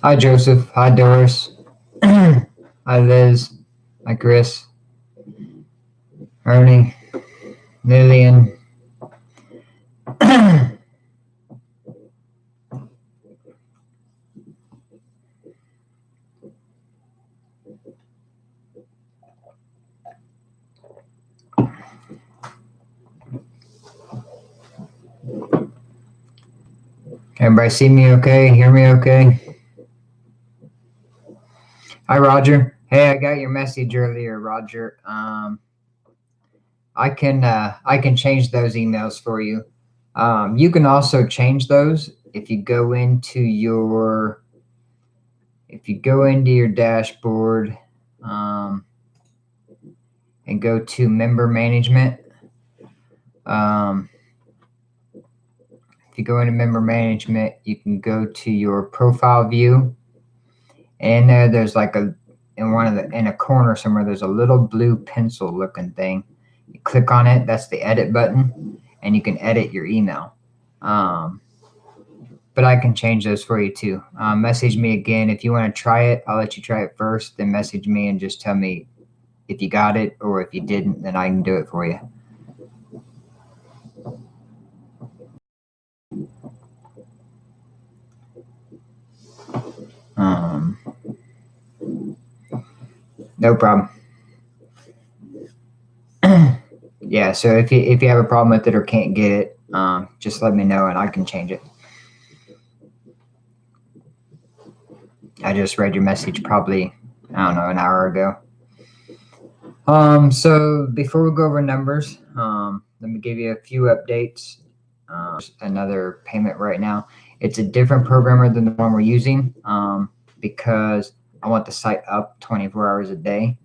Hi, Joseph. Hi, Doris. Hi, Liz. Hi, Chris. Ernie. Lillian. Everybody see me okay? Hear me okay? Hi, Roger. Hey, I got your message earlier, Roger. I can change those emails for you. You can also change those if you go into your dashboard and go to member management. If you go into member management, you can go to your profile view, and there's like in a corner somewhere there's a little blue pencil looking thing. You click on it, that's the edit button, and you can edit your email. But I can change those for you too. Message me again if you want to try it. I'll let you try it first, then message me and just tell me if you got it, or if you didn't, then I can do it for you. No problem. Yeah, so if you have a problem with it or can't get it, just let me know and I can change it. I just read your message probably, I don't know, an hour ago. So before we go over numbers, let me give you a few updates. Another payment right now. It's a different programmer than the one we're using, because I want the site up 24 hours a day.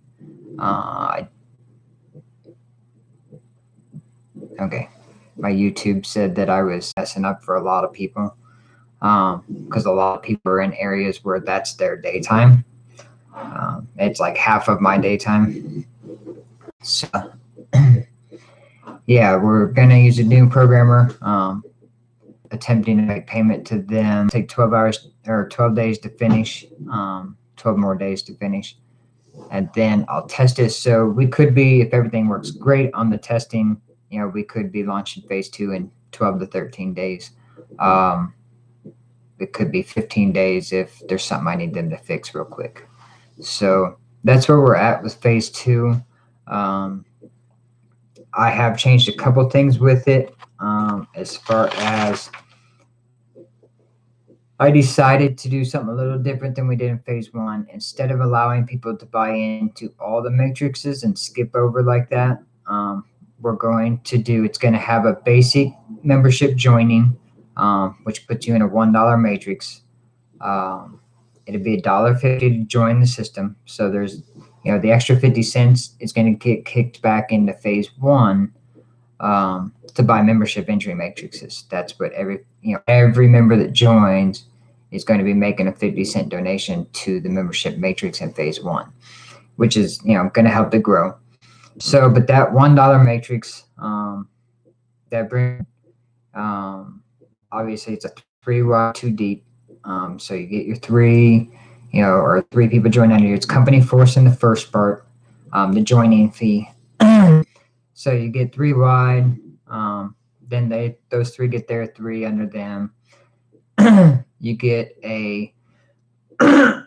Okay, my YouTube said that I was messing up for a lot of people, because a lot of people are in areas where that's their daytime. It's like half of my daytime. So, yeah, we're gonna use a new programmer. Attempting to make payment to them. Take 12 hours or 12 days to finish. 12 more days to finish, and then I'll test it. So we could be, if everything works great on the testing, we could be launching phase 2 in 12 to 13 days. It could be 15 days if there's something I need them to fix real quick. So that's where we're at with phase 2. I have changed a couple things with it. As far as I decided to do something a little different than we did in phase 1. Instead of allowing people to buy into all the matrices and skip over like that, we're going to do, it's going to have a basic membership joining, which puts you in a $1 matrix. It'll be $1.50 to join the system. So there's, the extra 50 cents is going to get kicked back into phase 1 to buy membership entry matrices. That's what every member that joins is going to be making a 50-cent donation to the membership matrix in phase 1, which is, going to help it grow. So, but that $1 matrix, that brings, obviously it's a 3 wide, 2 deep. So you get your 3, or 3 people join under you. It's company force in the first part, the joining fee. So you get 3 wide. Then those 3 get their 3 under them. You get a oops,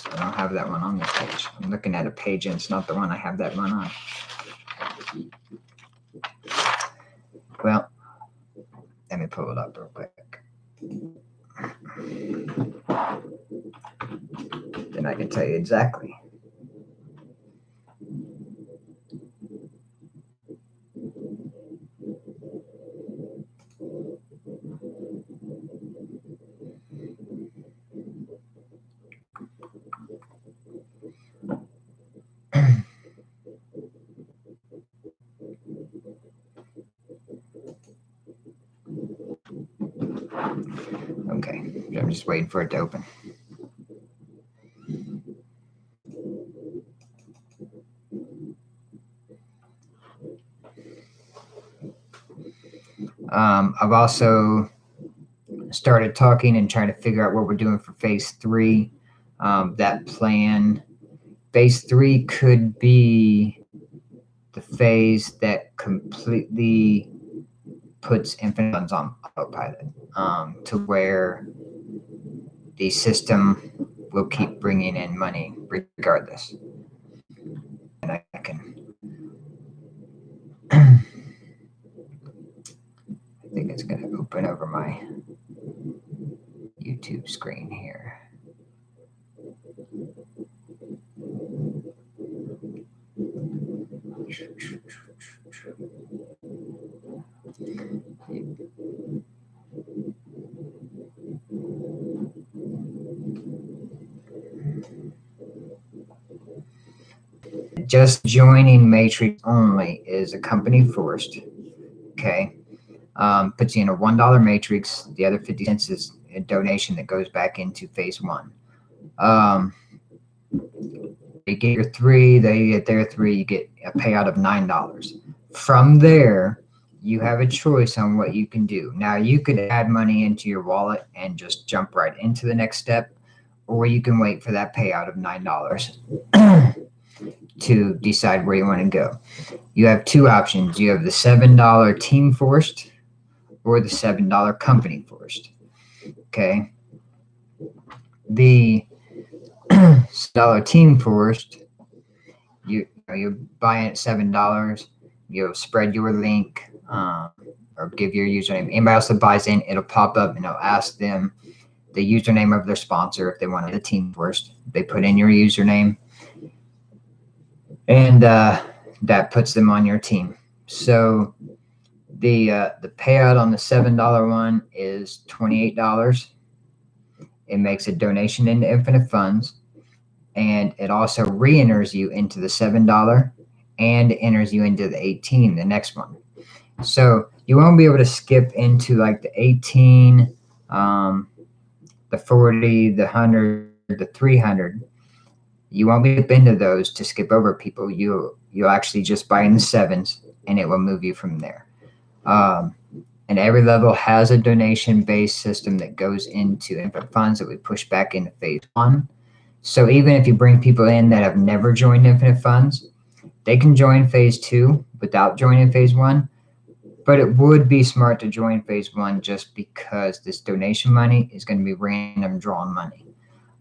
I don't have that one on this page. I'm looking at a page and it's not the one I have that one on. Well, let me pull it up real quick. Then I can tell you exactly. Okay, I'm just waiting for it to open. I've also started talking and trying to figure out what we're doing for phase 3. That plan, phase 3 could be the phase that completely puts infinite funds on autopilot, to where the system will keep bringing in money regardless. And I can, I think it's going to open over my YouTube screen here. Just joining Matrix only is a company first. Okay. Puts you in a $1 matrix. The other 50 cents is a donation that goes back into phase 1. You get your 3, they get their 3, you get a payout of $9. From there, you have a choice on what you can do. Now, you could add money into your wallet and just jump right into the next step, or you can wait for that payout of $9 to decide where you want to go. You have 2 options. You have the $7 team forced or the $7 company forced. Okay. The $7 team forced, you buy it at $7. You spread your link, or give your username. Anybody else that buys in, it'll pop up and it'll ask them the username of their sponsor if they wanted the team first. They put in your username, and that puts them on your team. So the payout on the $7 one is $28. It makes a donation into Infinite Funds, and it also re-enters you into the $7 and enters you into the 18, the next one. So you won't be able to skip into like the 18, the 40, the 100, the 300. You won't be up into those to skip over people. You'll actually just buy in the 7s, and it will move you from there. And every level has a donation-based system that goes into Infinite Funds that we push back into phase 1. So even if you bring people in that have never joined Infinite Funds, they can join phase 2 without joining phase 1. But it would be smart to join phase 1 just because this donation money is going to be random drawn money,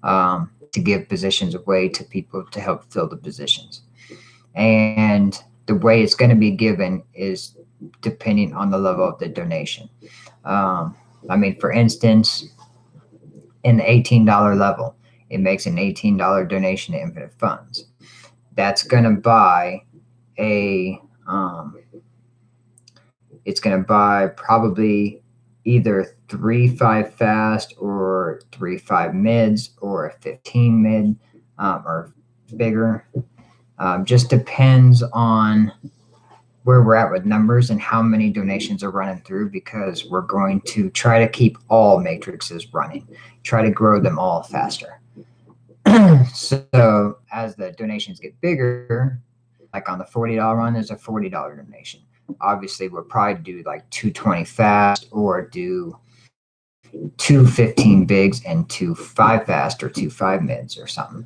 to give positions away to people to help fill the positions. And the way it's going to be given is depending on the level of the donation. I mean, for instance, in the $18 level, it makes an $18 donation to Infinite Funds. That's going to buy it's going to buy probably either 3-5 fast or 3-5 mids or a 15 mid, or bigger. Just depends on where we're at with numbers and how many donations are running through, because we're going to try to keep all matrices running, try to grow them all faster. So as the donations get bigger, like on the $40 one, there's a $40 donation. Obviously, we'll probably do like 220 fast, or do 2 15 bigs and 2 5 fast, or 2 5 mids or something.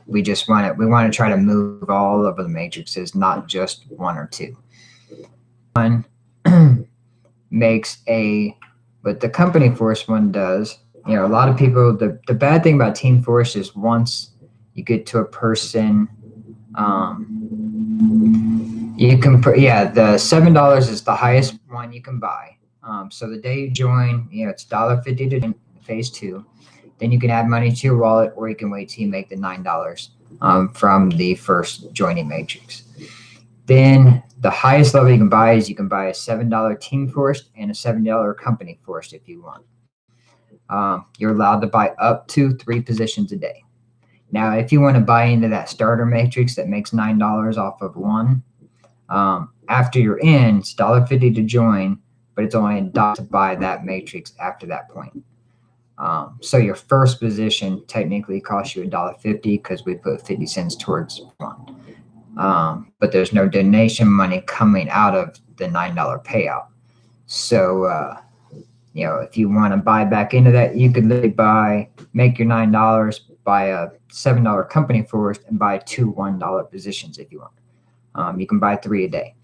We just want to try to move all over the matrices, not just 1 or 2. One makes what the company force one does. A lot of people, the bad thing about team force is once you get to a person, you can the $7 is the highest one you can buy. So the day you join, it's $1.50 to phase 2. Then you can add money to your wallet, or you can wait till you make the $9 from the first joining matrix. Then the highest level you can buy is a $7 team forced and a $7 company forced if you want. You're allowed to buy up to 3 positions a day. Now, if you want to buy into that starter matrix that makes $9 off of 1, after you're in, it's $1.50 to join, but it's only $1 to buy that matrix after that point. So your first position technically costs you $1.50 because we put 50 cents towards 1. but there's no donation money coming out of the $9 payout. So, if you want to buy back into that, you could literally make your $9, buy a $7 company forest, and buy 2 $1 positions if you want. You can buy 3 a day.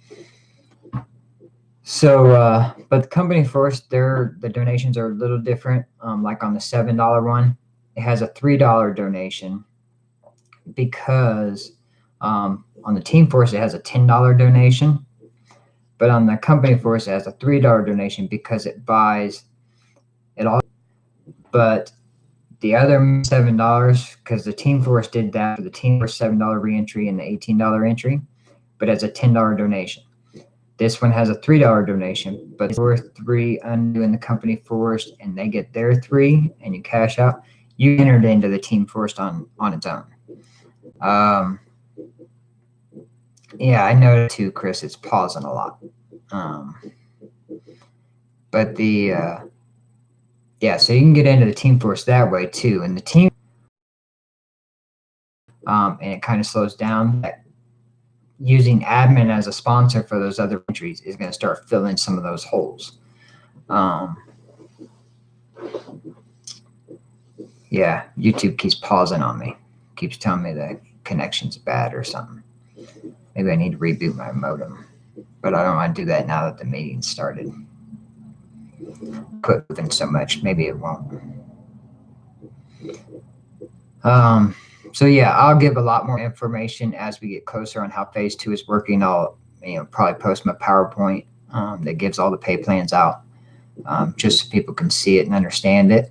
So, but the company forest, the donations are a little different. Like on the $7 one, it has a $3 donation because on the team forest, it has a $10 donation. But on the company forest, it has a $3 donation because it buys it all. But the other $7, because the team forest did that for the team forest $7 reentry and the $18 entry, but as a $10 donation. This one has a $3 donation, but it's worth 3 undo in the company forest, and they get their 3, and you cash out. You entered into the team forest on its own. Yeah, I know too, Chris. It's pausing a lot. But so you can get into the team forest that way too, and the team, and it kind of slows down. Using admin as a sponsor for those other entries is going to start filling some of those holes. Yeah, YouTube keeps pausing on me. Keeps telling me the connection's bad or something. Maybe I need to reboot my modem, but I don't want to do that now that the meeting started. Quit moving so much, maybe it won't. So yeah, I'll give a lot more information as we get closer on how phase 2 is working. I'll probably post my PowerPoint that gives all the pay plans out, just so people can see it and understand it.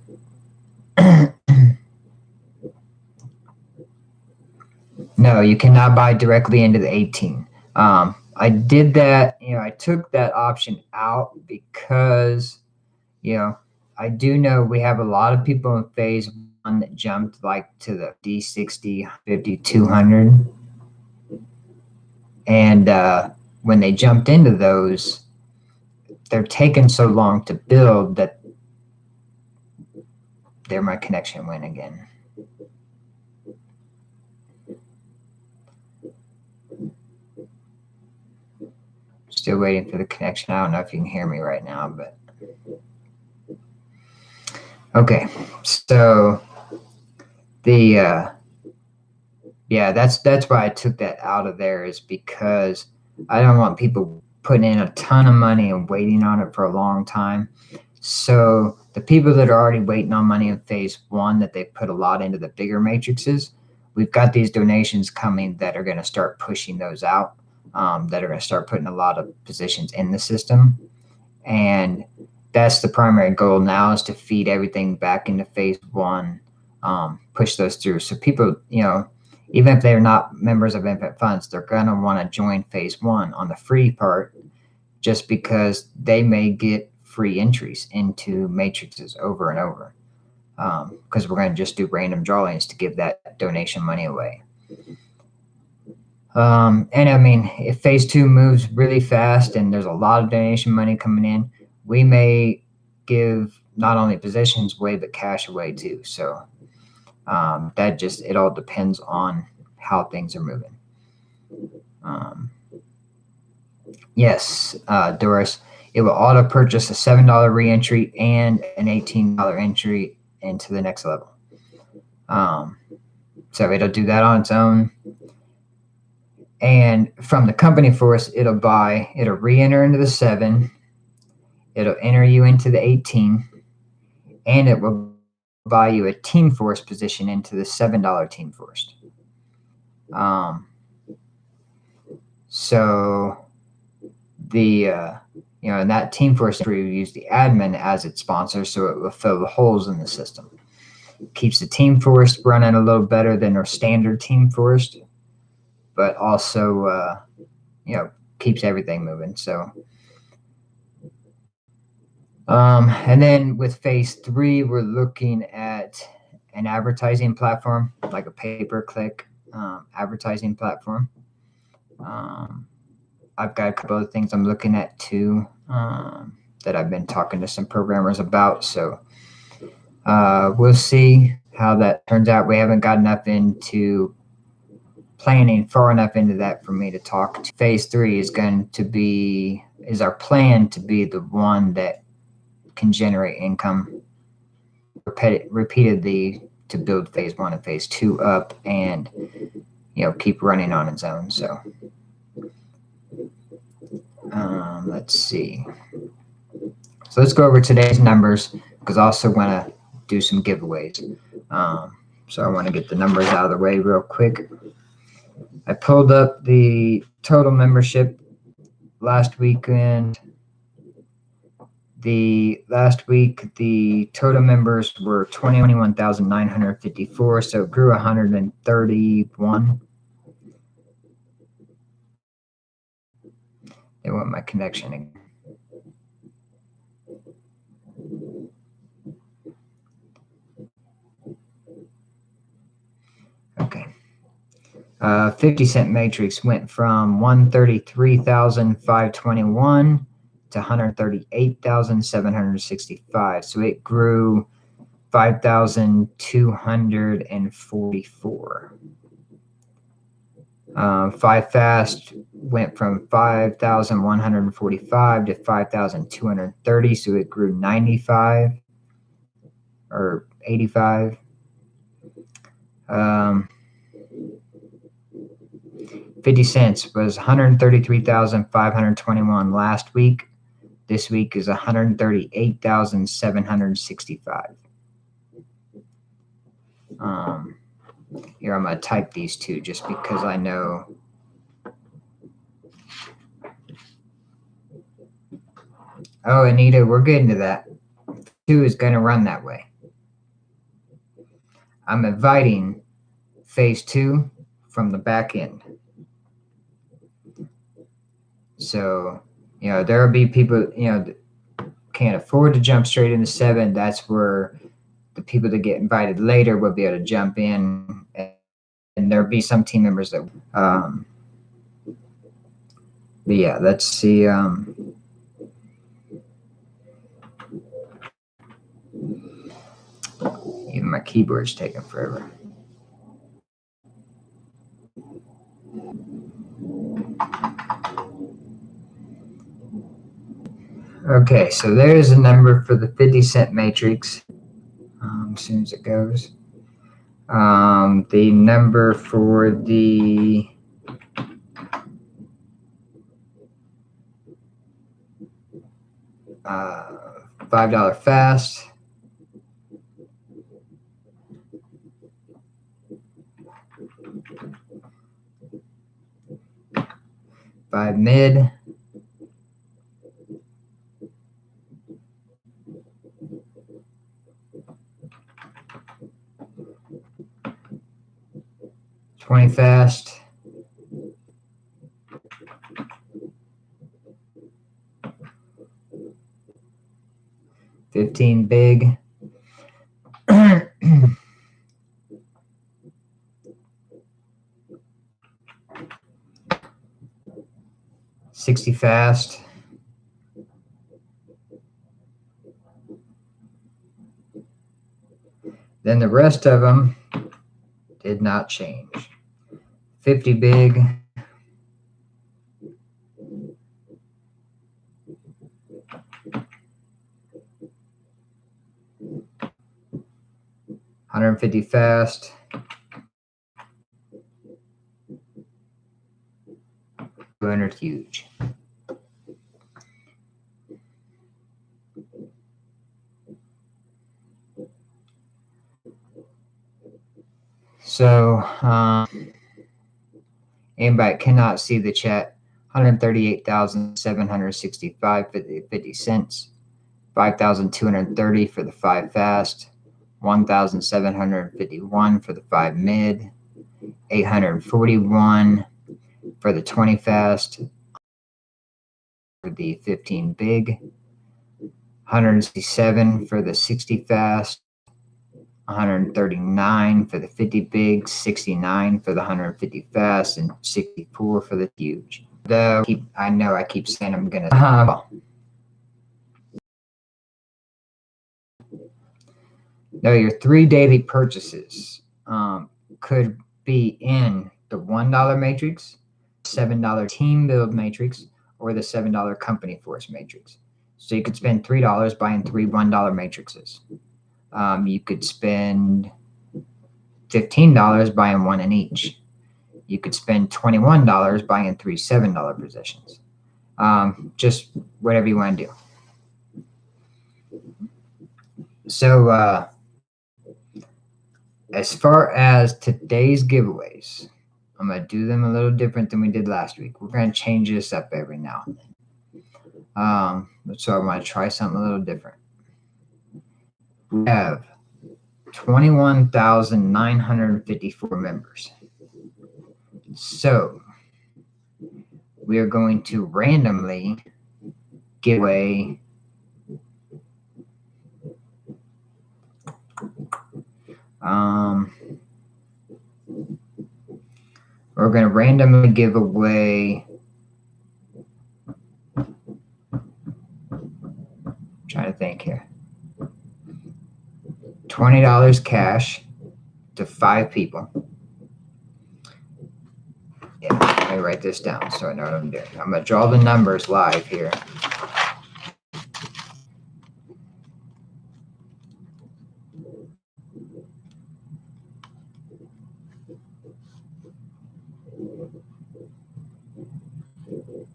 No, you cannot buy directly into the 18. I did that, I took that option out because, I do know we have a lot of people in phase 1 that jumped like to the D60, 50, 200. And when they jumped into those, they're taking so long to build that there my connection went again. Still waiting for the connection. I don't know if you can hear me right now, but okay. So that's why I took that out of there, is because I don't want people putting in a ton of money and waiting on it for a long time. So the people that are already waiting on money in phase 1, that they put a lot into the bigger matrices, we've got these donations coming that are going to start pushing those out, that are going to start putting a lot of positions in the system. And that's the primary goal now, is to feed everything back into phase 1, push those through. So people, even if they're not members of Infinite Funds, they're going to want to join phase 1 on the free part, just because they may get free entries into matrices over and over, because we're going to just do random drawings to give that donation money away. And I mean, if phase 2 moves really fast and there's a lot of donation money coming in, we may give not only positions away, but cash away too. So it all depends on how things are moving. Yes, Doris, it will auto purchase a $7 reentry and an $18 entry into the next level. So it'll do that on its own. And from the company force, it'll re-enter into the 7, it'll enter you into the 18, and it will buy you a team force position into the $7 team force. So and that team force entry will use the admin as its sponsor, so it will fill the holes in the system. Keeps the team forest running a little better than our standard team forest, but also, keeps everything moving. So, and then with phase 3, we're looking at an advertising platform, like a pay-per-click advertising platform. I've got a couple of things I'm looking at too, that I've been talking to some programmers about. So we'll see how that turns out. We haven't got enough into planning far enough into that for me to talk to. Phase 3 is our plan to be the one that can generate income repeatedly to build phase 1 and phase 2 up and keep running on its own. So let's see. So let's go over today's numbers, because I also want to do some giveaways. So I want to get the numbers out of the way real quick. I pulled up the total membership last weekend. Last week, the total members were 21,954, so it grew 131. They want my connection again. Okay. 50-cent matrix went from 133,521 to 138,765. So it grew 5,244. 5 fast went from 5,145 to 5,230. So it grew 95 or 85. 50 cents was 133,521 last week. This week is 138,765. Here, I'm going to type these two just because I know. Oh, Anita, we're getting to that. 2 is going to run that way. I'm inviting phase 2 from the back end. So, there will be people, that can't afford to jump straight into 7. That's where the people that get invited later will be able to jump in, and there'll be some team members that, but yeah, let's see. Even my keyboard's taking forever. Okay, so there's a number for the 50-cent matrix. As soon as it goes. The number for the $5 fast. $5 mid. $20 fast. $15 big. $60 fast. Then the rest of them did not change. 50 big. $150 fast. $200 huge. So, anybody cannot see the chat. 138,765 for the 50 cents. 5,230 for the 5 fast. 1,751 for the 5 mid. 841 for the 20 fast. For the 15 big. 167 for the 60 fast. 139 for the 50 big, 69 for the 150 fast, and 64 for the huge. Though I know I keep saying I'm gonna. Now your 3 daily purchases could be in the $1 matrix, $7 team build matrix, or the $7 company force matrix. So you could spend $3 buying three $1 matrices. You could spend $15 buying one in each. You could spend $21 buying three $7 positions. Just whatever you want to do. So as far as today's giveaways, I'm going to do them a little different than we did last week. We're going to change this up every now and then. So I want to try something a little different. We have 21,954 members. So we are going to randomly give away we're going to randomly give away, trying to think here, $20 cash to 5 people. Yeah, let me write this down so I know what I'm doing. I'm going to draw the numbers live here.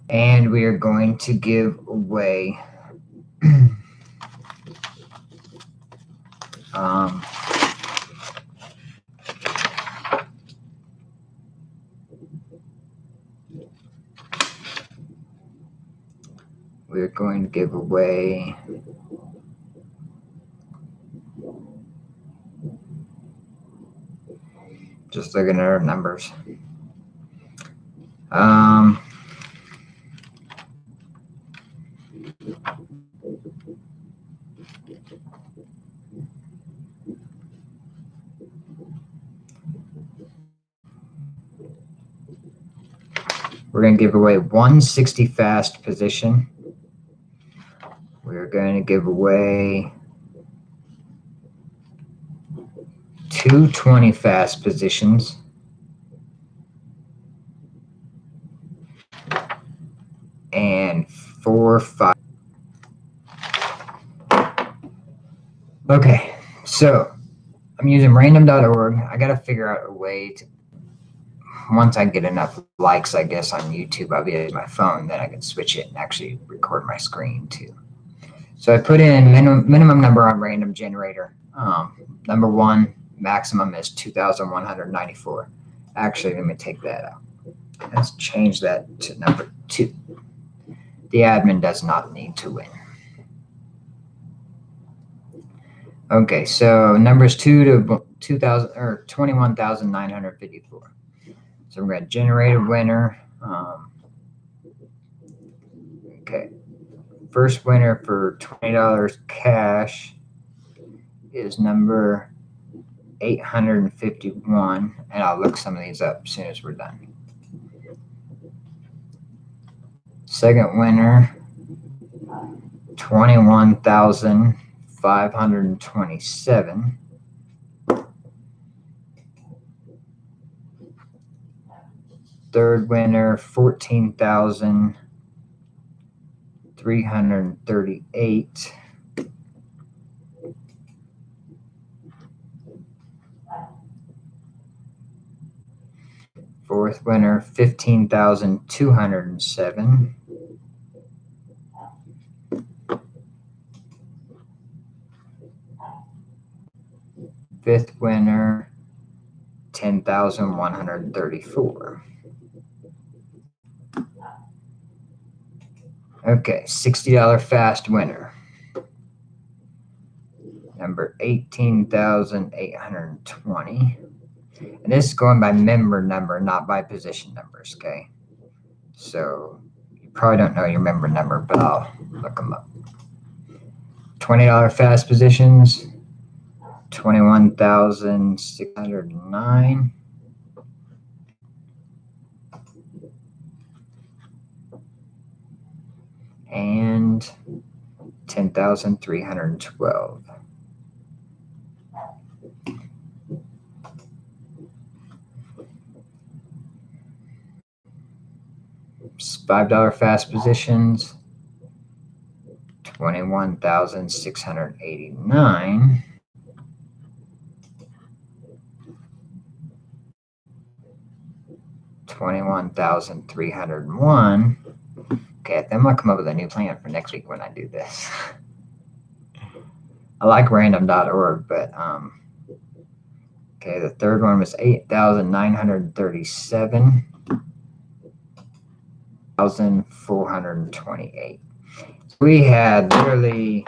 And we are going to give away we're going to give away just looking at our numbers. We're going to give away 160 fast position. We're going to give away 220 fast positions. And 4 5. Okay, so I'm using random.org. I got to figure out a way to, once I get enough likes, I guess, on YouTube, I'll be using my phone, then I can switch it and actually record my screen too. So I put in minimum number on random generator. Number 1, maximum is 2,194. Actually, let me take that out. Let's change that to number 2. The admin does not need to win. Okay, so numbers 2 to 2,000 or 21,954. So we're going to generate a winner. Okay, first winner for $20 cash is number 851, and I'll look some of these up as soon as we're done. Second winner, 21,527. Third winner, 14,338. Fourth winner, 15,207. Fifth winner, 10,134. Okay, $60 fast winner. Number 18,820. And this is going by member number, not by position numbers, okay? So you probably don't know your member number, but I'll look them up. $20 fast positions, 21,609. And 10,312. $5 fast positions, 21,689. $21,301. Okay, I think I'm gonna come up with a new plan for next week when I do this. I like random.org, but okay, the third one was 8,937. 1,428. So we had literally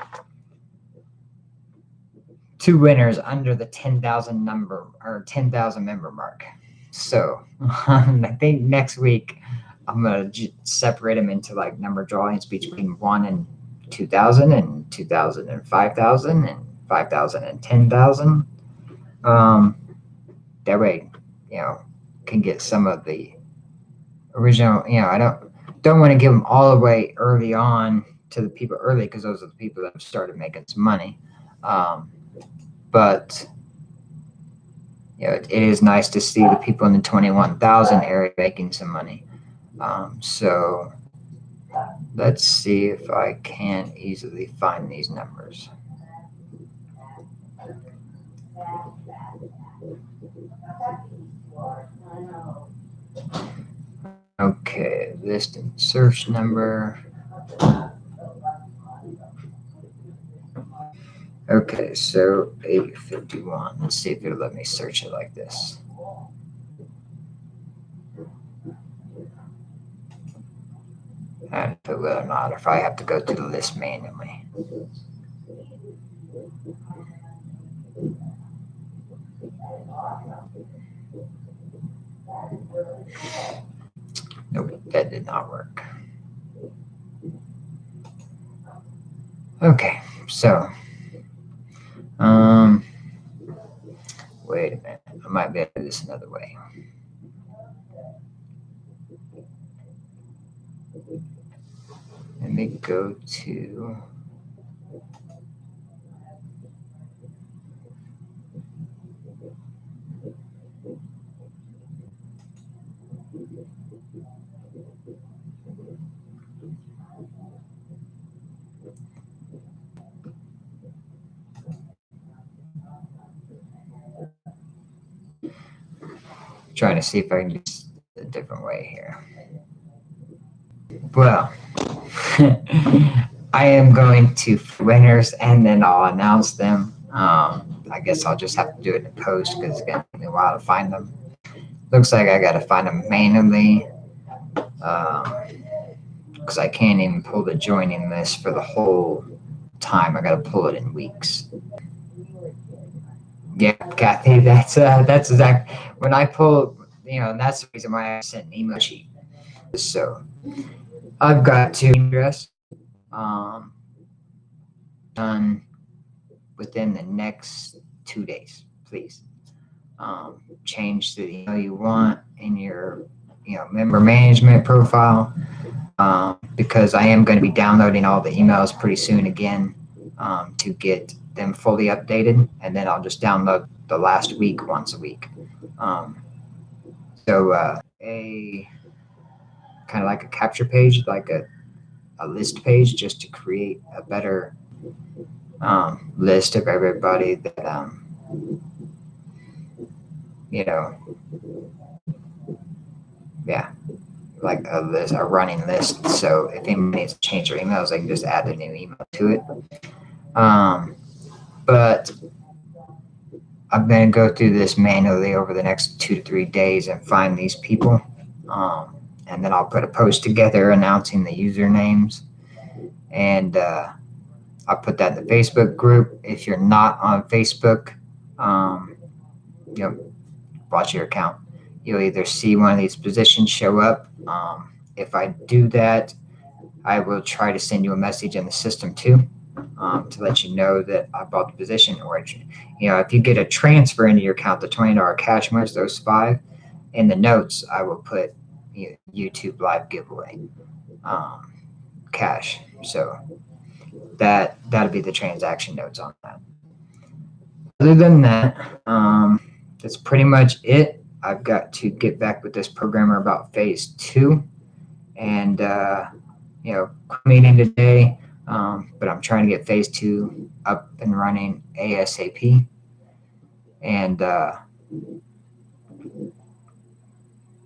2 winners under the 10,000 number or 10,000 member mark. So I think next week I'm gonna separate them into like number drawings between 1 and 2,000 and 2,000 and 5,000 and 5,000 and 10,000. That way, can get some of the original. I don't want to give them all the way early on to the people early because those are the people that have started making some money. But it is nice to see the people in the 21,000 area making some money. So let's see if I can easily find these numbers. Okay, list and search number. Okay, so 851. Let's see if it'll let me search it like this. I don't know whether or not, or if I have to go to the list manually. Nope, that did not work. Okay, so wait a minute. I might be able to do this another way. Let me go to trying to see if I can do this a different way here. Well, I am going to winners and then I'll announce them. I guess I'll just have to do it in post because it's going to take me a while to find them. Looks like I got to find them manually because I can't even pull the joining list for the whole time. I got to pull it in weeks. Yeah, Kathy, that's exactly when I pull. That's the reason why I sent an email sheet. So I've got to address done within the next 2 days, please. Change the email you want in your member management profile because I am going to be downloading all the emails pretty soon again to get them fully updated, and then I'll just download the last week once a week. So a kind of like a capture page, like a list page, just to create a better list of everybody that like a list, a running list. So if anybody needs to change their emails, they can just add a new email to it. But I'm going to go through this manually over the next 2 to 3 days and find these people. And then I'll put a post together announcing the usernames. And I'll put that in the Facebook group. If you're not on Facebook, watch your account. You'll either see one of these positions show up. If I do that, I will try to send you a message in the system too. To let you know that I bought the position, or if you get a transfer into your account, the $20 cash winners, those 5, in the notes I will put YouTube live giveaway cash. So that'll be the transaction notes on that. Other than that, that's pretty much it. I've got to get back with this programmer about phase 2 and meeting today. But I'm trying to get phase 2 up and running ASAP, and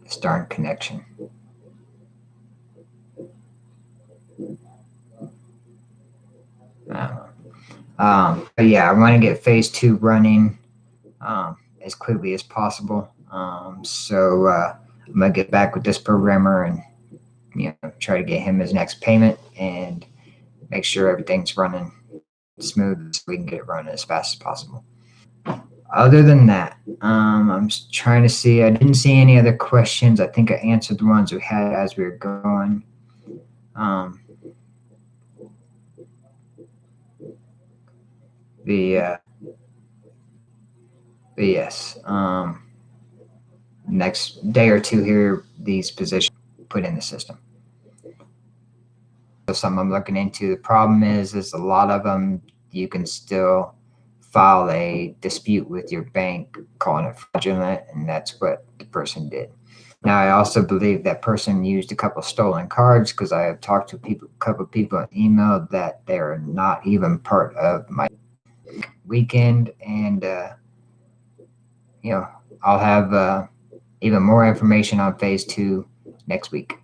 this darn connection. But yeah, I want to get phase 2 running as quickly as possible. So I'm gonna get back with this programmer and try to get him his next payment and make sure everything's running smooth so we can get it running as fast as possible. Other than that, I'm just trying to see. I didn't see any other questions. I think I answered the ones we had as we were going. But yes, next day or two here, these positions put in the system. So something I'm looking into. The problem is a lot of them you can still file a dispute with your bank, calling it fraudulent, and that's what the person did. Now, I also believe that person used a couple stolen cards because I have talked to a couple of people on email that they're not even part of my weekend, and I'll have even more information on phase 2 next week.